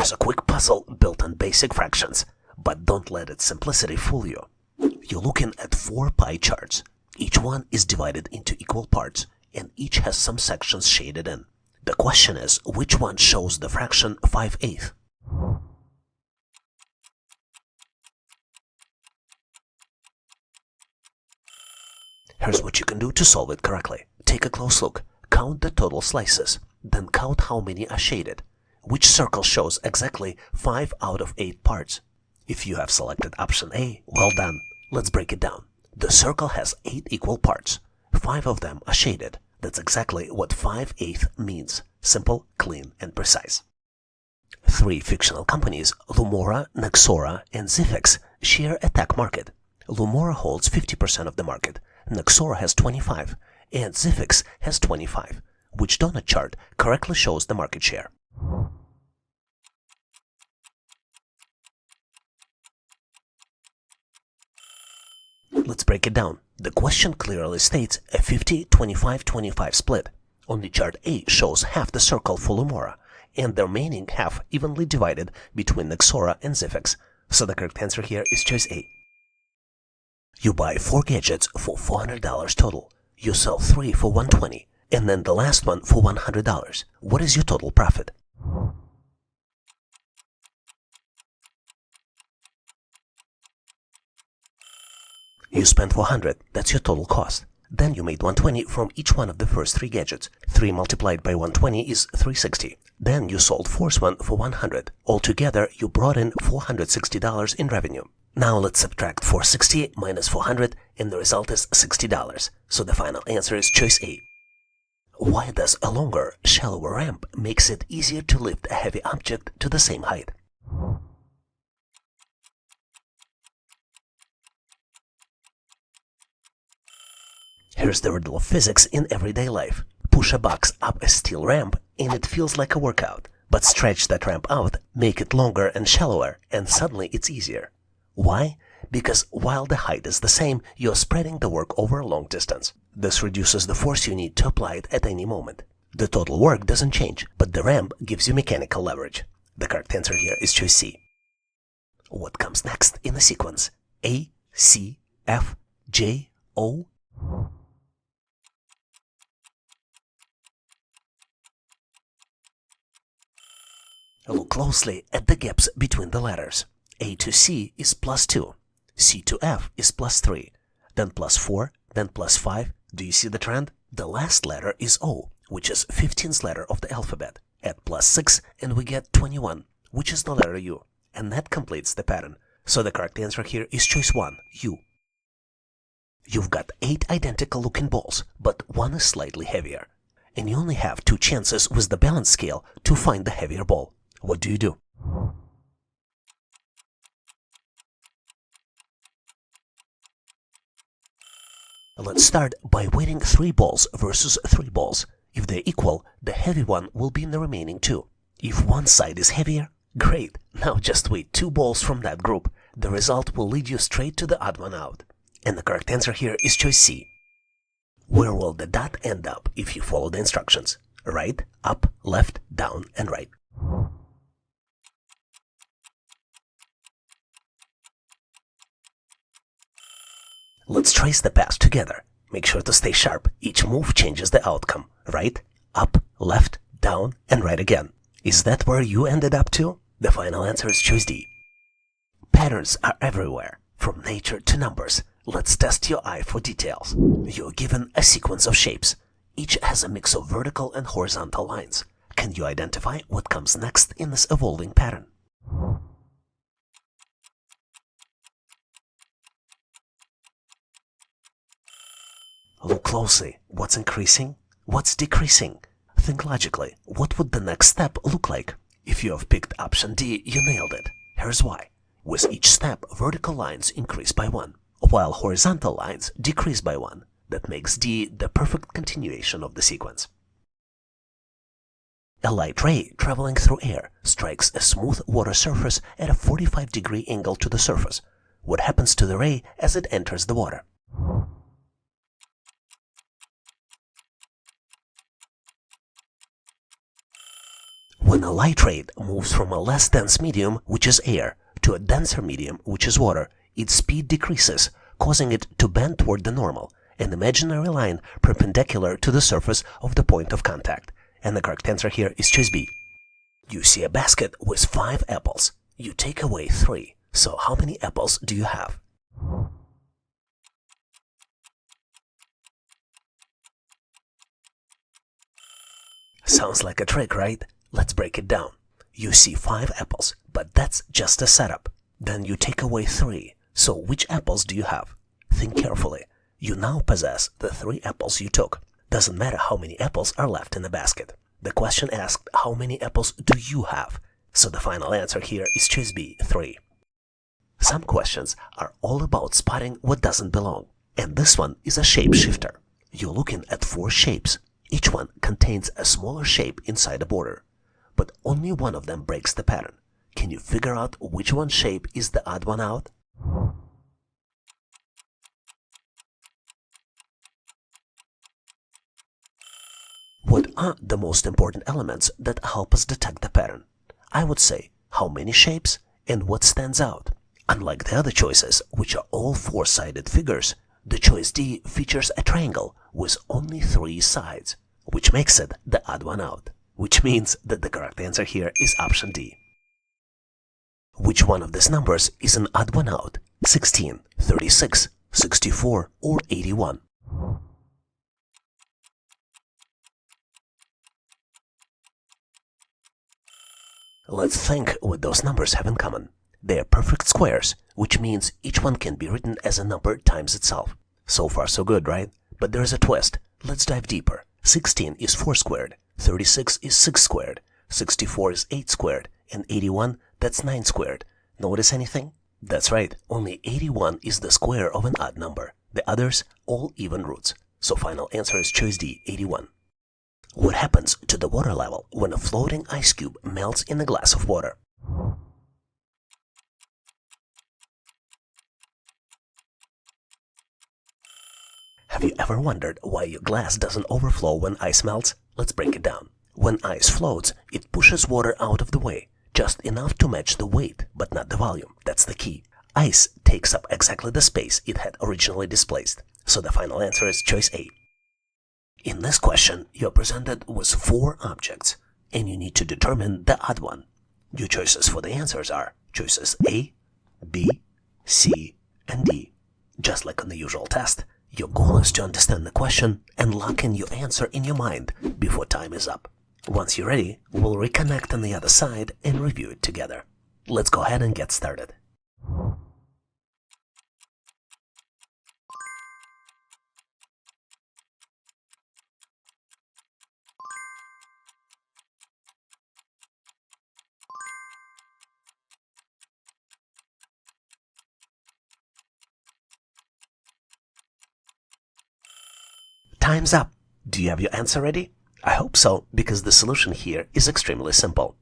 Here's a quick puzzle built on basic fractions, but don't let its simplicity fool you. You're looking at 4 pie charts. Each one is divided into equal parts, and each has some sections shaded in. The question is, which one shows the fraction 5/8? Here's what you can do to solve it correctly. Take a close look. Count the total slices. Then count how many are shaded. Which circle shows exactly 5 out of 8 parts? If you have selected option A, well done. Let's break it down. The circle has 8 equal parts. 5 of them are shaded. That's exactly what 5/8 means. Simple, clean, and precise. 3 fictional companies, Lumora, Nexora, and Zifix, share a tech market. Lumora holds 50% of the market, Nexora has 25%, and Zifix has 25%. Which donut chart correctly shows the market share? Let's break it down. The question clearly states a 50-25-25 split. Only chart A shows half the circle for Lumora, and the remaining half evenly divided between Nexora and Zifix. So the correct answer here is choice A. You buy 4 gadgets for $400 total. You sell 3 for $120, and then the last one for $100. What is your total profit? You spent $400, that's your total cost. Then you made $120 from each one of the first 3 gadgets. 3 multiplied by $120 is $360. Then you sold fourth one for $100. Altogether, you brought in $460 in revenue. Now let's subtract $460 minus $400, and the result is $60. So the final answer is choice A. Why does a longer, shallower ramp makes it easier to lift a heavy object to the same height? Here's the riddle of physics in everyday life. Push a box up a steel ramp and it feels like a workout. But stretch that ramp out, make it longer and shallower, and suddenly it's easier. Why? Because while the height is the same, you're spreading the work over a long distance. This reduces the force you need to apply it at any moment. The total work doesn't change, but the ramp gives you mechanical leverage. The correct answer here is choice C. What comes next in the sequence? A, C, F, J, O? Look closely at the gaps between the letters. A to C is +2. C to F is +3. Then +4, then +5. Do you see the trend? The last letter is O, which is 15th letter of the alphabet. Add +6 and we get 21, which is the letter U. And that completes the pattern. So the correct answer here is choice 1, U. You've got 8 identical looking balls, but one is slightly heavier. And you only have 2 chances with the balance scale to find the heavier ball. What do you do? Let's start by weighting 3 balls versus 3 balls. If they're equal, the heavy one will be in the remaining 2. If one side is heavier, great. Now just weigh 2 balls from that group. The result will lead you straight to the odd one out. And the correct answer here is choice C. Where will the dot end up if you follow the instructions? Right, up, left, down, and right. Let's trace the path together. Make sure to stay sharp. Each move changes the outcome. Right, up, left, down, and right again. Is that where you ended up to? The final answer is choice D. Patterns are everywhere, from nature to numbers. Let's test your eye for details. You're given a sequence of shapes. Each has a mix of vertical and horizontal lines. Can you identify what comes next in this evolving pattern? Look closely. What's increasing? What's decreasing? Think logically. What would the next step look like? If you have picked option D, you nailed it. Here's why. With each step, vertical lines increase by 1, while horizontal lines decrease by 1. That makes D the perfect continuation of the sequence. A light ray traveling through air strikes a smooth water surface at a 45-degree angle to the surface. What happens to the ray as it enters the water? When a light ray moves from a less dense medium, which is air, to a denser medium, which is water, its speed decreases, causing it to bend toward the normal, an imaginary line perpendicular to the surface of the point of contact. And the correct answer here is choice B. You see a basket with 5 apples. You take away 3. So how many apples do you have? Sounds like a trick, right? Let's break it down. You see 5 apples, but that's just a setup. Then you take away 3. So which apples do you have? Think carefully. You now possess the 3 apples you took. Doesn't matter how many apples are left in the basket. The question asked, how many apples do you have? So the final answer here is choice B, 3. Some questions are all about spotting what doesn't belong. And this one is a shapeshifter. You're looking at 4 shapes. Each one contains a smaller shape inside a border. But only one of them breaks the pattern. Can you figure out which one shape is the odd one out? What are the most important elements that help us detect the pattern? I would say, how many shapes and what stands out. Unlike the other choices, which are all 4-sided figures, the choice D features a triangle with only 3 sides, which makes it the odd one out, which means that the correct answer here is option D. Which one of these numbers is an odd one out? 16, 36, 64, or 81? Let's think what those numbers have in common. They are perfect squares, which means each one can be written as a number times itself. So far so good, right? But there's a twist. Let's dive deeper. 16 is 4 squared, 36 is 6 squared, 64 is 8 squared, and 81, that's 9 squared. Notice anything? That's right, only 81 is the square of an odd number. The others, all even roots. So final answer is choice D, 81. What happens to the water level when a floating ice cube melts in a glass of water? Have you ever wondered why your glass doesn't overflow when ice melts? Let's break it down. When ice floats, it pushes water out of the way, just enough to match the weight, but not the volume. That's the key. Ice takes up exactly the space it had originally displaced. So the final answer is choice A. In this question, you're presented with 4 objects, and you need to determine the odd one. Your choices for the answers are choices A, B, C, and D. Just like on the usual test, your goal is to understand the question and lock in your answer in your mind before time is up. Once you're ready, we'll reconnect on the other side and review it together. Let's go ahead and get started. Time's up. Do you have your answer ready? I hope so, because the solution here is extremely simple.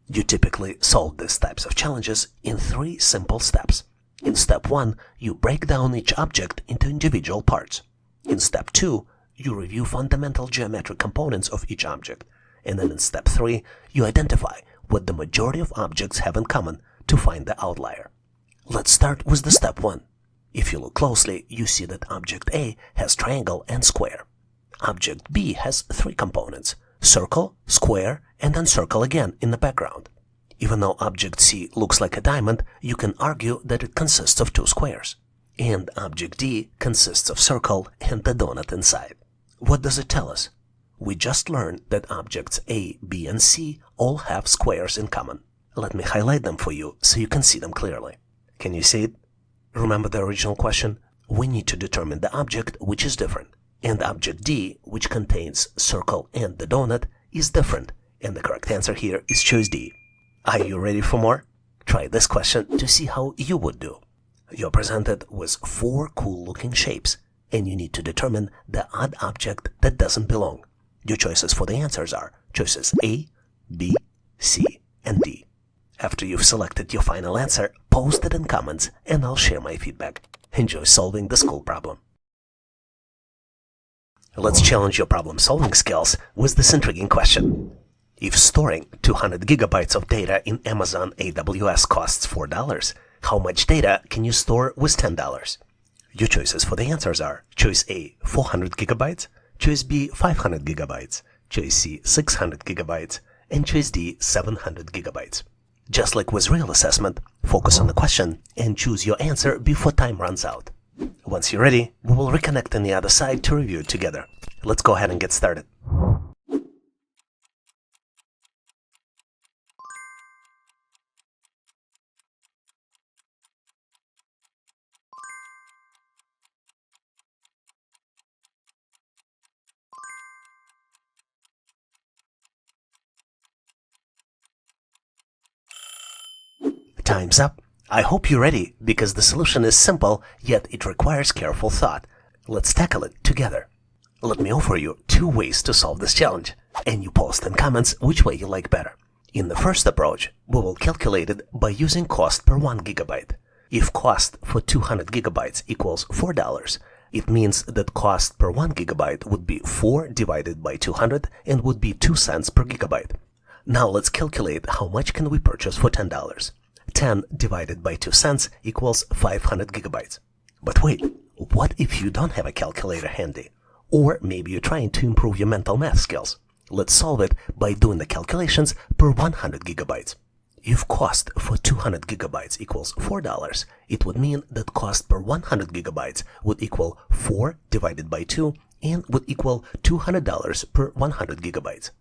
You typically solve these types of challenges in 3 simple steps. In step 1, you break down each object into individual parts. In step 2, you review fundamental geometric components of each object. And then in step 3, you identify what the majority of objects have in common to find the outlier. Let's start with the step 1. If you look closely, you see that object A has triangle and square. Object B has 3 components: circle, square, and then circle again in the background. Even though object C looks like a diamond, you can argue that it consists of 2 squares. And object D consists of circle and the donut inside. What does it tell us? We just learned that objects A, B, and C all have squares in common. Let me highlight them for you so you can see them clearly. Can you see it? Remember the original question? We need to determine the object which is different. And object D, which contains circle and the donut, is different. And the correct answer here is choice D. Are you ready for more? Try this question to see how you would do. You're presented with 4 cool-looking shapes, and you need to determine the odd object that doesn't belong. Your choices for the answers are choices A, B, C, and D. After you've selected your final answer, post it in comments, and I'll share my feedback. Enjoy solving this cool problem. Let's challenge your problem-solving skills with this intriguing question. If storing 200 gigabytes of data in Amazon AWS costs $4, how much data can you store with $10? Your choices for the answers are choice A, 400 gigabytes, choice B, 500 gigabytes, choice C, 600 gigabytes, and choice D, 700 gigabytes. Just like with real assessment, focus on the question and choose your answer before time runs out. Once you're ready, we will reconnect on the other side to review it together. Let's go ahead and get started. Time's up. I hope you're ready because the solution is simple, yet it requires careful thought. Let's tackle it together. Let me offer you 2 ways to solve this challenge, and you post in comments which way you like better. In the first approach, we will calculate it by using cost per 1 gigabyte. If cost for 200 gigabytes equals $4, it means that cost per 1 gigabyte would be 4 divided by 200 and would be 2 cents per gigabyte. Now let's calculate how much can we purchase for $10. 10 divided by 2 cents equals 500 gigabytes. But wait, what if you don't have a calculator handy? Or maybe you're trying to improve your mental math skills. Let's solve it by doing the calculations per 100 gigabytes. If cost for 200 gigabytes equals $4, it would mean that cost per 100 gigabytes would equal 4 divided by 2 and would equal $200 per 100 gigabytes.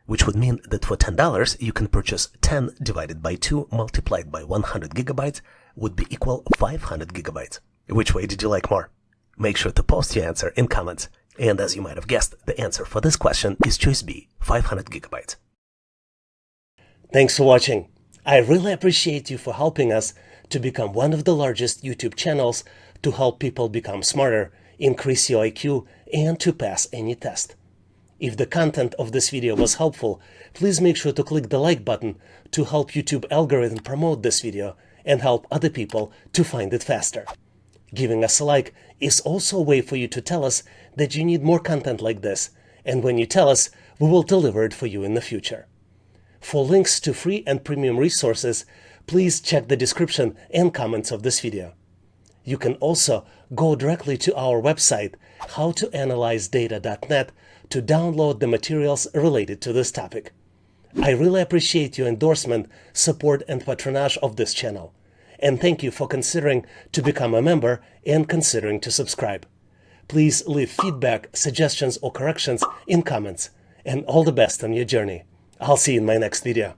Which would mean that for $10, you can purchase 10 divided by 2 multiplied by 100 gigabytes would be equal 500 gigabytes. Which way did you like more? Make sure to post your answer in comments. And as you might have guessed, the answer for this question is choice B, 500 gigabytes. Thanks for watching. I really appreciate you for helping us to become one of the largest YouTube channels to help people become smarter, increase your IQ, and to pass any test. If the content of this video was helpful, please make sure to click the like button to help YouTube algorithm promote this video and help other people to find it faster. Giving us a like is also a way for you to tell us that you need more content like this, and when you tell us, we will deliver it for you in the future. For links to free and premium resources, please check the description and comments of this video. You can also go directly to our website, howtoanalyzedata.net, to download the materials related to this topic. I really appreciate your endorsement, support, and patronage of this channel. And thank you for considering to become a member and considering to subscribe. Please leave feedback, suggestions, or corrections in comments. And all the best on your journey. I'll see you in my next video.